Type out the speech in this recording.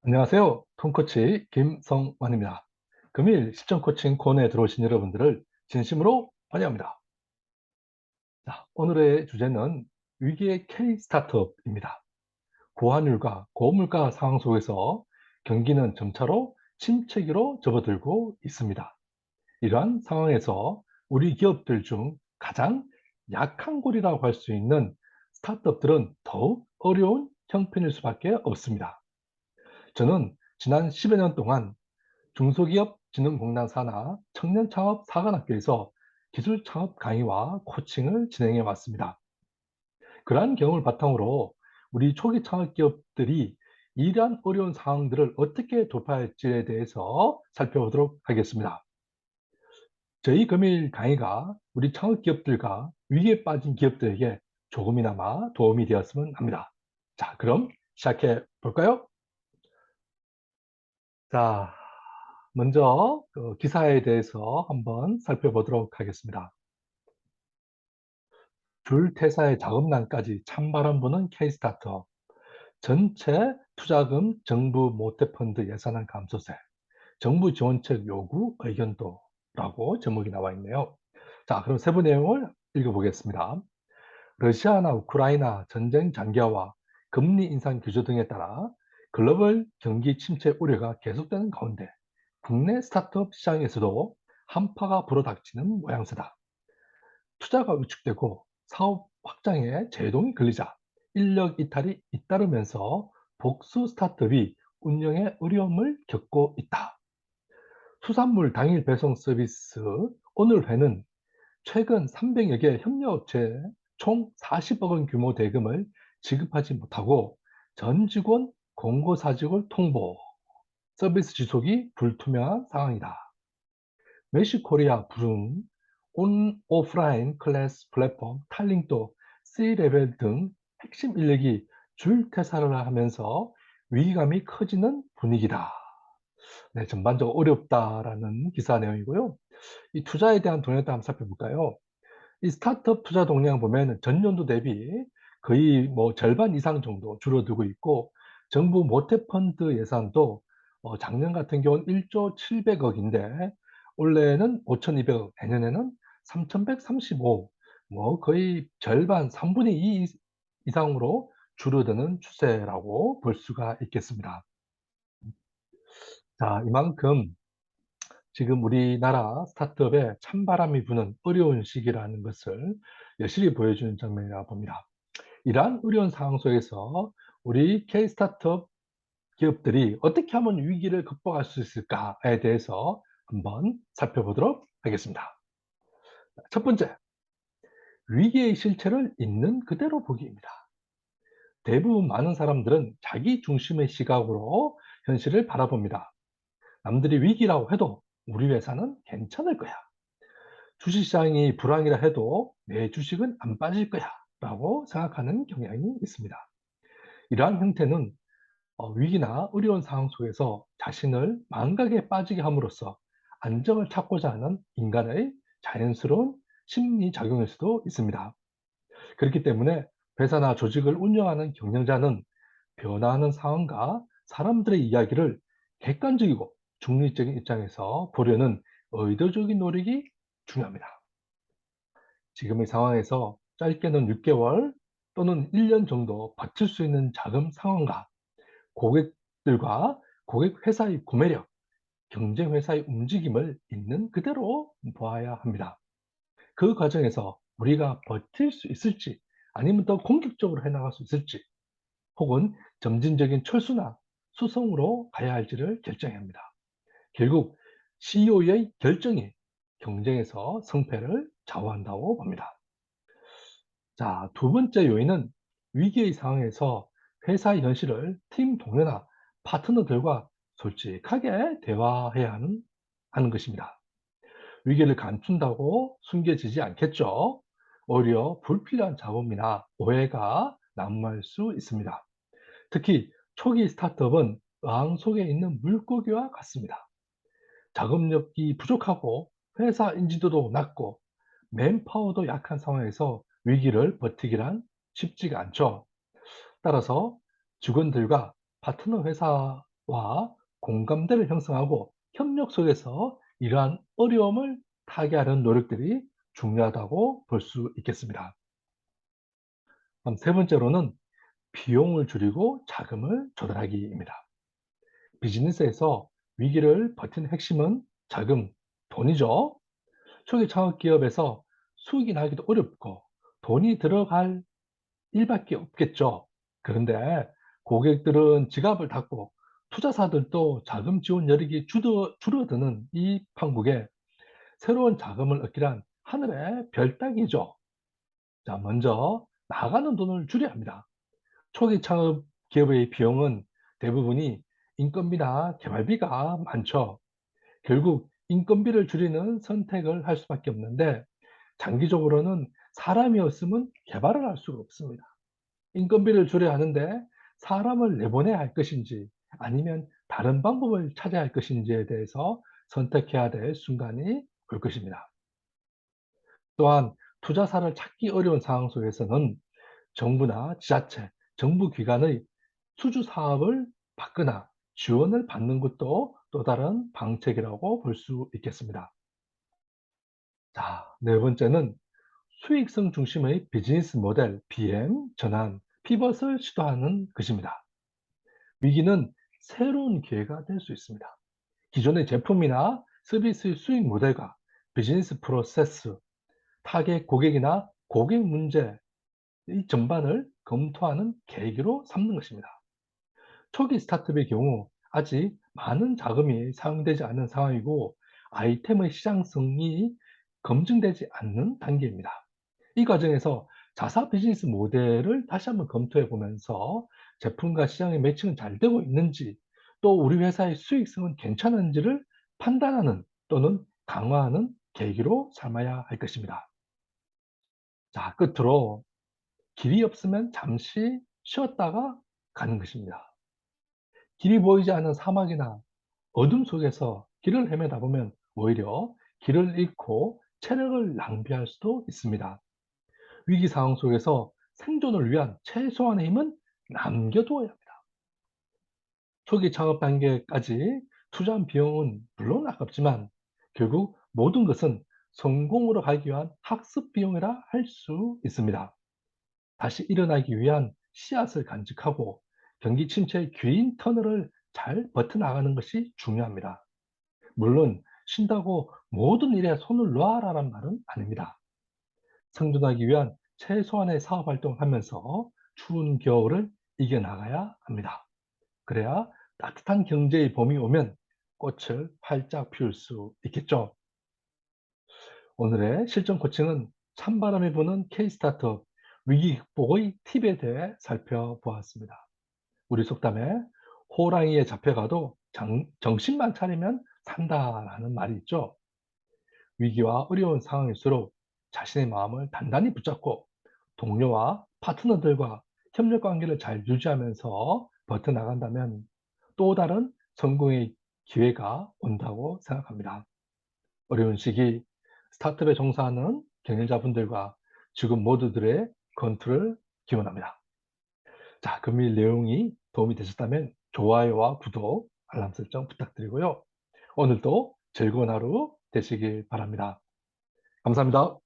안녕하세요. 톰코치 김성환입니다. 금일 실전 코칭 코너에 들어오신 여러분들을 진심으로 환영합니다. 자, 오늘의 주제는 위기의 K 스타트업입니다. 고환율과 고물가 상황 속에서 경기는 점차로 침체기로 접어들고 있습니다. 이러한 상황에서 우리 기업들 중 가장 약한 골이라고 할 수 있는 스타트업들은 더욱 어려운 형편일 수밖에 없습니다. 저는 지난 10여 년 동안 중소기업진흥공단 산하 청년창업사관학교에서 기술 창업 강의와 코칭을 진행해 왔습니다. 그러한 경험을 바탕으로 우리 초기 창업 기업들이 이러한 어려운 상황들을 어떻게 돌파할지에 대해서 살펴보도록 하겠습니다. 저희 금일 강의가 우리 창업 기업들과 위기에 빠진 기업들에게 조금이나마 도움이 되었으면 합니다. 자, 그럼 시작해 볼까요? 자, 먼저 기사에 대해서 한번 살펴보도록 하겠습니다. 줄퇴사의 자금난까지 찬바람 부는 K스타트업, 전체 투자금 정부 모태펀드 예산안 감소세, 정부 지원책 요구 의견도라고 제목이 나와 있네요. 자, 그럼 세부 내용을 읽어보겠습니다. 러시아나 우크라이나 전쟁 장기화와 금리 인상 규제 등에 따라 글로벌 경기 침체 우려가 계속되는 가운데 국내 스타트업 시장에서도 한파가 불어닥치는 모양새다. 투자가 위축되고 사업 확장에 제동이 걸리자 인력 이탈이 잇따르면서 복수 스타트업이 운영에 어려움을 겪고 있다. 수산물 당일 배송 서비스 오늘 회는 최근 300여 개 협력업체에 총 40억 원 규모 대금을 지급하지 못하고 전 직원 공고사직을 통보, 서비스 지속이 불투명한 상황이다. 메시코리아 부릉, 오프라인 클래스 플랫폼 탈링도 C레벨 등 핵심 인력이 줄 퇴사를 하면서 위기감이 커지는 분위기다. 네, 전반적으로 어렵다라는 기사 내용이고요. 이 투자에 대한 동향도 한번 살펴볼까요? 이 스타트업 투자 동향 보면 전년도 대비 거의 뭐 절반 이상 정도 줄어들고 있고, 정부 모태펀드 예산도 작년 같은 경우는 1조 700억인데 올해는 5,200억, 내년에는 3,135, 뭐 거의 절반 3분의 2 이상으로 줄어드는 추세라고 볼 수가 있겠습니다. 자, 이만큼 지금 우리나라 스타트업에 찬바람이 부는 어려운 시기라는 것을 여실히 보여주는 장면이라고 봅니다. 이러한 어려운 상황 속에서 우리 K 스타트업 기업들이 어떻게 하면 위기를 극복할 수 있을까에 대해서 한번 살펴보도록 하겠습니다. 첫 번째, 위기의 실체를 있는 그대로 보기입니다. 대부분 많은 사람들은 자기 중심의 시각으로 현실을 바라봅니다. 남들이 위기라고 해도 우리 회사는 괜찮을 거야. 주식시장이 불황이라 해도 내 주식은 안 빠질 거야 라고 생각하는 경향이 있습니다. 이러한 형태는 위기나 어려운 상황 속에서 자신을 망각에 빠지게 함으로써 안정을 찾고자 하는 인간의 자연스러운 심리작용일 수도 있습니다. 그렇기 때문에 회사나 조직을 운영하는 경영자는 변화하는 상황과 사람들의 이야기를 객관적이고 중립적인 입장에서 보려는 의도적인 노력이 중요합니다. 지금의 상황에서 짧게는 6개월 또는 1년 정도 버틸 수 있는 자금 상황과 고객들과 고객 회사의 구매력, 경쟁 회사의 움직임을 있는 그대로 보아야 합니다. 그 과정에서 우리가 버틸 수 있을지, 아니면 더 공격적으로 해나갈 수 있을지, 혹은 점진적인 철수나 수성으로 가야 할지를 결정해야 합니다. 결국 CEO의 결정이 경쟁에서 성패를 좌우한다고 봅니다. 자, 두 번째 요인은 위기의 상황에서 회사의 현실을 팀 동료나 파트너들과 솔직하게 대화해야 하는 것입니다. 위기를 감춘다고 숨겨지지 않겠죠. 오히려 불필요한 잡음이나 오해가 난무할 수 있습니다. 특히 초기 스타트업은 어항 속에 있는 물고기와 같습니다. 자금력이 부족하고 회사 인지도도 낮고 맨파워도 약한 상황에서 위기를 버티기란 쉽지가 않죠. 따라서 직원들과 파트너 회사 공감대를 형성하고 협력 속에서 이러한 어려움을 타개하는 노력들이 중요하다고 볼 수 있겠습니다. 그럼 세 번째로는 비용을 줄이고 자금을 조달하기입니다. 비즈니스에서 위기를 버티는 핵심은 자금, 돈이죠. 초기 창업 기업에서 수익이 나기도 어렵고 돈이 들어갈 일밖에 없겠죠. 그런데 고객들은 지갑을 닫고 투자사들도 자금 지원 여력이 줄어드는 이 판국에 새로운 자금을 얻기란 하늘의 별 따기죠. 자, 먼저 나가는 돈을 줄여야 합니다. 초기 창업 기업의 비용은 대부분이 인건비나 개발비가 많죠. 결국 인건비를 줄이는 선택을 할 수밖에 없는데 장기적으로는 사람이 없으면 개발을 할 수가 없습니다. 인건비를 줄여야 하는데 사람을 내보내야 할 것인지 아니면 다른 방법을 찾아야 할 것인지에 대해서 선택해야 될 순간이 올 것입니다. 또한 투자사를 찾기 어려운 상황 속에서는 정부나 지자체, 정부 기관의 수주 사업을 받거나 지원을 받는 것도 또 다른 방책이라고 볼 수 있겠습니다. 자, 네 번째는 수익성 중심의 비즈니스 모델 BM 전환, 피벗을 시도하는 것입니다. 위기는 새로운 기회가 될 수 있습니다. 기존의 제품이나 서비스의 수익 모델과 비즈니스 프로세스, 타겟 고객이나 고객 문제 이 전반을 검토하는 계기로 삼는 것입니다. 초기 스타트업의 경우 아직 많은 자금이 사용되지 않은 상황이고 아이템의 시장성이 검증되지 않는 단계입니다. 이 과정에서 자사 비즈니스 모델을 다시 한번 검토해 보면서 제품과 시장의 매칭은 잘 되고 있는지 또 우리 회사의 수익성은 괜찮은지를 판단하는 또는 강화하는 계기로 삼아야 할 것입니다. 자, 끝으로 길이 없으면 잠시 쉬었다가 가는 것입니다. 길이 보이지 않는 사막이나 어둠 속에서 길을 헤매다 보면 오히려 길을 잃고 체력을 낭비할 수도 있습니다. 위기 상황 속에서 생존을 위한 최소한의 힘은 남겨두어야 합니다. 초기 창업 단계까지 투자한 비용은 물론 아깝지만 결국 모든 것은 성공으로 가기 위한 학습 비용이라 할 수 있습니다. 다시 일어나기 위한 씨앗을 간직하고 경기 침체의 긴 터널을 잘 버텨나가는 것이 중요합니다. 물론 쉰다고 모든 일에 손을 놓아라는 말은 아닙니다. 생존하기 위한 최소한의 사업 활동을 하면서 추운 겨울을 이겨나가야 합니다. 그래야 따뜻한 경제의 봄이 오면 꽃을 활짝 피울 수 있겠죠. 오늘의 실전 코칭은 찬바람이 부는 K-스타트업 위기 극복의 팁에 대해 살펴보았습니다. 우리 속담에 호랑이에 잡혀가도 정신만 차리면 산다라는 말이 있죠. 위기와 어려운 상황일수록 자신의 마음을 단단히 붙잡고 동료와 파트너들과 협력 관계를 잘 유지하면서 버텨나간다면 또 다른 성공의 기회가 온다고 생각합니다. 어려운 시기 스타트업에 종사하는 경영자분들과 직원 모두들의 건투를 기원합니다. 자, 금일 내용이 도움이 되셨다면 좋아요와 구독, 알람 설정 부탁드리고요. 오늘도 즐거운 하루 되시길 바랍니다. 감사합니다.